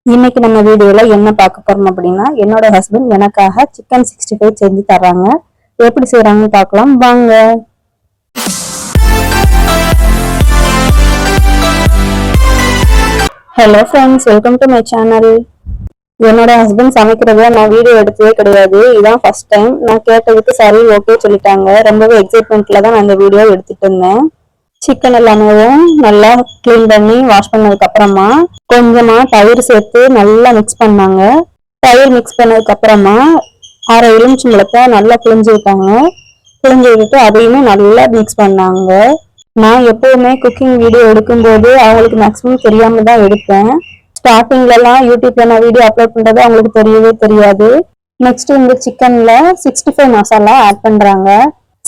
இன்னைக்கு நம்ம வீடியோல என்ன பார்க்க போறோம் அப்படின்னா, என்னோட ஹஸ்பண்ட் எனக்காக சிக்கன் 65 செஞ்சு தர்றாங்க. எப்படி செய்யறாங்கன்னு பார்க்கலாம் வாங்க. Hello friends, welcome to my channel. என்னோட ஹஸ்பண்ட் சமைக்கிறத நான் வீடியோ எடுத்ததே கிடையாது. இதான் ஃபர்ஸ்ட் டைம். நான் கேட்டதுக்கு சரி ஓகே சொல்லிட்டாங்க. ரொம்பவே எக்ஸைட்மெண்ட்ல தான் நான் இந்த வீடியோ எடுத்துட்டு இருந்தேன். சிக்கன் எல்லாமே நல்லா கிளீன் பண்ணி வாஷ் பண்ணதுக்கு அப்புறமா கொஞ்சமா தயிர் சேர்த்து நல்லா மிக்ஸ் பண்ணாங்க. தயிர் மிக்ஸ் பண்ணதுக்கு அப்புறமா அரை எலுமிச்சம்பழத்தை நல்லா புழிஞ்சு விட்டாங்க. புழிஞ்சு விட்டுட்டு அதையுமே நல்லா மிக்ஸ் பண்ணாங்க. நான் எப்பவுமே குக்கிங் வீடியோ எடுக்கும்போது அவங்களுக்கு மேக்ஸிமம் தெரியாம தான் எடுப்பேன். ஸ்டார்டிங்ல எல்லாம் யூடியூப்ல நான் வீடியோ அப்லோட் பண்றது அவங்களுக்கு தெரியவே தெரியாது. நெக்ஸ்ட் இந்த சிக்கன்ல 65 மசாலா ஆட் பண்றாங்க.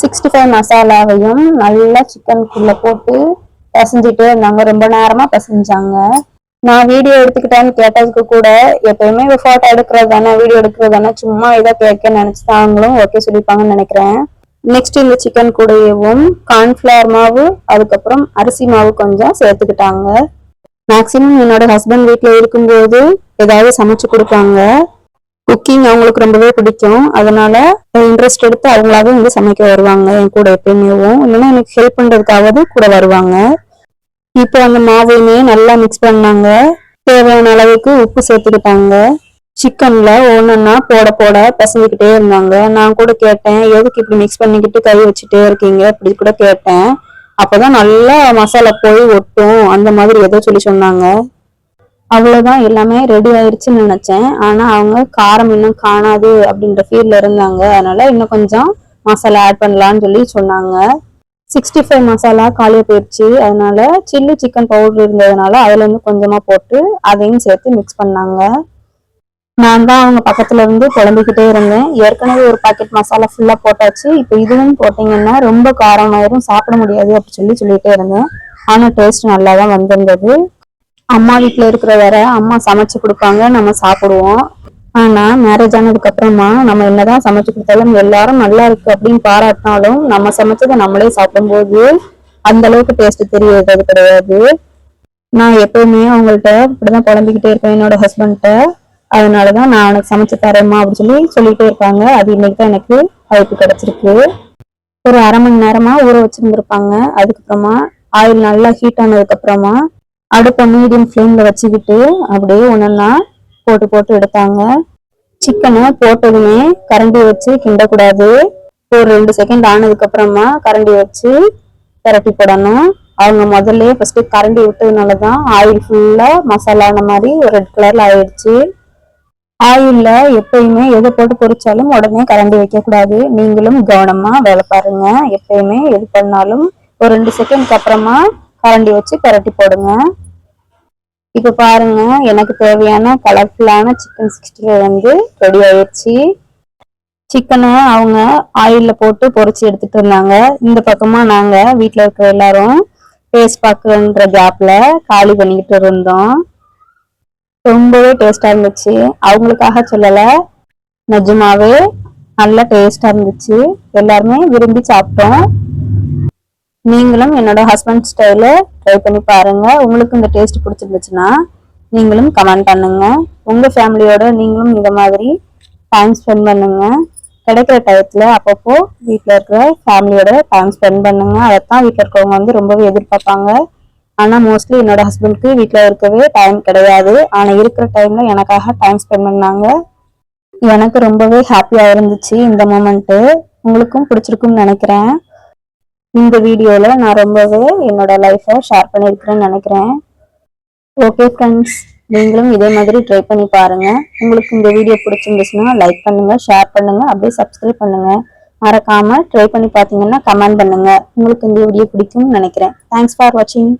65 மசாலாவையும் நல்லா சிக்கனுக்குள்ள போட்டு பிசைஞ்சிட்டே இருந்தாங்க. ரொம்ப நேரமா பிசைஞ்சாங்க. நான் வீடியோ எடுத்துக்கிட்டேன்னு கேட்டதுக்கு கூட எப்பயுமே போட்டோ எடுக்கிறது தானே, வீடியோ எடுக்கிறது தானே, சும்மா இதை கேட்க நினைச்சுதான் அவங்களும் ஓகே சொல்லிப்பாங்கன்னு நினைக்கிறேன். நெக்ஸ்ட் இந்த சிக்கன் கூடவும் கார்ன்ஃபிளவர் மாவு, அதுக்கப்புறம் அரிசி மாவு கொஞ்சம் சேர்த்துக்கிட்டாங்க. மேக்சிமம் என்னோட ஹஸ்பண்ட் வீட்டில் இருக்கும்போது ஏதாவது சமைச்சு கொடுப்பாங்க. குக்கிங் அவங்களுக்கு ரொம்பவே பிடிக்கும். அதனால இன்ட்ரெஸ்ட் எடுத்து அவங்களாவே வந்து சமைக்க வருவாங்க என் கூட எப்பயுமேவும். இல்லைன்னா எனக்கு ஹெல்ப் பண்றதுக்காவது கூட வருவாங்க. இப்போ அந்த மாவையுமே நல்லா மிக்ஸ் பண்ணாங்க. தேவையான அளவுக்கு உப்பு சேர்த்துக்கிட்டாங்க. சிக்கன்ல ஒன்னொன்னா போட போட பிசைஞ்சுக்கிட்டே இருந்தாங்க. நான் கூட கேட்டேன், எதுக்கு இப்படி மிக்ஸ் பண்ணிக்கிட்டு கை வச்சுட்டே இருக்கீங்க அப்படி கூட கேட்டேன். அப்பதான் நல்லா மசாலா போய் ஒட்டும் அந்த மாதிரி ஏதோ சொல்லி சொன்னாங்க. அவ்வளவுதான், எல்லாமே ரெடி ஆயிடுச்சுன்னு நினைச்சேன். ஆனா அவங்க காரம் இன்னும் காணாது அப்படின்ற ஃபீல்ல இருந்தாங்க. அதனால இன்னும் கொஞ்சம் மசாலா ஆட் பண்ணலாம்னு சொல்லி சொன்னாங்க. 65 மசாலா காலியா போயிடுச்சு. அதனால சில்லி சிக்கன் பவுடர் இருந்ததுனால அதுல இருந்து கொஞ்சமா போட்டு அதையும் சேர்த்து மிக்ஸ் பண்ணாங்க. நான் தான் அவங்க பக்கத்துல இருந்து குழம்பிக்கிட்டே இருந்தேன். ஏற்கனவே ஒரு பாக்கெட் மசாலா ஃபுல்லா போட்டாச்சு. இப்போ இதுவும் போட்டீங்கன்னா ரொம்ப காரமாயிரும், சாப்பிட முடியாது அப்படி சொல்லிட்டே இருந்தேன். ஆனா டேஸ்ட் நல்லா தான் வந்திருந்தது. அம்மா வீட்டுல இருக்கிற வரை அம்மா சமைச்சு கொடுப்பாங்க, நம்ம சாப்பிடுவோம். ஆனா மேரேஜ் ஆனதுக்கு அப்புறமா நம்ம என்னதான் சமைச்சு கொடுத்தாலும் எல்லாரும் நல்லா இருக்கு அப்படின்னு பாராட்டினாலும் நம்ம சமைச்சதை நம்மளே சாப்பிடும்போது அந்த அளவுக்கு டேஸ்ட் தெரியறது கிடையாது. நான் எப்பவுமே அவங்கள்ட்ட இப்படிதான் குழம்பிக்கிட்டே இருப்பேன் என்னோட ஹஸ்பண்ட்ட. அதனாலதான் நான் உனக்கு சமைச்சு தரேம்மா அப்படின்னு சொல்லிட்டே இருப்பாங்க. அது இன்னைக்குதான் எனக்கு வாய்ப்பு கிடைச்சிருக்கு. ஒரு அரை மணி நேரமா ஊற வச்சிருந்துருப்பாங்க. அதுக்கப்புறமா ஆயில் நல்லா ஹீட் ஆனதுக்கு அப்புறமா அடுப்பை மீடியம் ஃப்ளேம்ல வச்சுக்கிட்டு அப்படியே ஒன்னொன்னா போட்டு போட்டு எடுத்தாங்க. சிக்கனை போட்டதுமே கரண்டி வச்சு கிண்டக்கூடாது. ஒரு 2 செகண்ட் ஆனதுக்கு அப்புறமா கரண்டி வச்சு திரட்டி போடணும். அவங்க முதல்ல ஃபர்ஸ்ட் கரண்டி விட்டதுனாலதான் ஆயில் ஃபுல்லா மசாலான மாதிரி ஒரு ரெட் கலர்ல ஆயிடுச்சு. ஆயில்ல எப்பயுமே எதை போட்டு பொரிச்சாலும் உடனே கரண்டி வைக்க கூடாது. நீங்களும் கவனமா வேலை பாருங்க. எப்பயுமே எது பண்ணாலும் ஒரு 2 செகண்ட்க்கு அப்புறமா கரண்டி வச்சு பரட்டி போடுங்க. இப்ப பாருங்க, எனக்கு தேவையான கலர்ஃபுல்லான சிக்கன் 65 வந்து ரெடி ஆயிடுச்சு. சிக்கனை அவங்க ஆயில்ல போட்டு பொரிச்சு எடுத்துட்டு இருந்தாங்க. இந்த பக்கமா நாங்க வீட்டுல இருக்கிற எல்லாரும் டேஸ்ட் பார்க்கன்ற கேப்ல காலி பண்ணிக்கிட்டு இருந்தோம். ரொம்பவே டேஸ்டா இருந்துச்சு. அவங்களுக்காக சொல்லல, நிஜமாவே நல்ல டேஸ்டா இருந்துச்சு. எல்லாருமே விரும்பி சாப்பிட்டோம். நீங்களும் என்னோட ஹஸ்பண்ட் ஸ்டைல ட்ரை பண்ணி பாருங்க. உங்களுக்கு இந்த டேஸ்ட் பிடிச்சிருந்துச்சுன்னா நீங்களும் கமெண்ட் பண்ணுங்க. உங்க ஃபேமிலியோட நீங்களும் இந்த மாதிரி டைம் ஸ்பெண்ட் பண்ணுங்க. கிடைக்கிற டயத்துல அப்பப்போ வீட்டில் இருக்கிற ஃபேமிலியோட டைம் ஸ்பெண்ட் பண்ணுங்க. அதைத்தான் வீட்டில் இருக்கிறவங்க வந்து ரொம்பவே எதிர்பார்ப்பாங்க. ஆனா மோஸ்ட்லி என்னோட ஹஸ்பண்ட்க்கு வீட்டில் இருக்கவே டைம் கிடையாது. ஆனா இருக்கிற டைம்ல எனக்காக டைம் ஸ்பெண்ட் பண்ணாங்க. எனக்கு ரொம்பவே ஹாப்பியா இருந்துச்சு இந்த மொமெண்ட். உங்களுக்கும் பிடிச்சிருக்கும்னு நினைக்கிறேன். இந்த வீடியோல நான் ரொம்பவே என்னோட லைஃபை ஷேர் பண்ணியிருக்கிறேன்னு நினைக்கிறேன். ஓகே ஃப்ரெண்ட்ஸ், நீங்களும் இதே மாதிரி ட்ரை பண்ணி பாருங்க. உங்களுக்கு இந்த வீடியோ பிடிச்சிருந்துச்சுன்னா லைக் பண்ணுங்க, ஷேர் பண்ணுங்க, அப்படியே சப்ஸ்கிரைப் பண்ணுங்க. மறக்காம ட்ரை பண்ணி பார்த்தீங்கன்னா கமெண்ட் பண்ணுங்க. உங்களுக்கு இந்த வீடியோ பிடிக்கும்னு நினைக்கிறேன். தேங்க்ஸ் ஃபார் வாட்சிங்.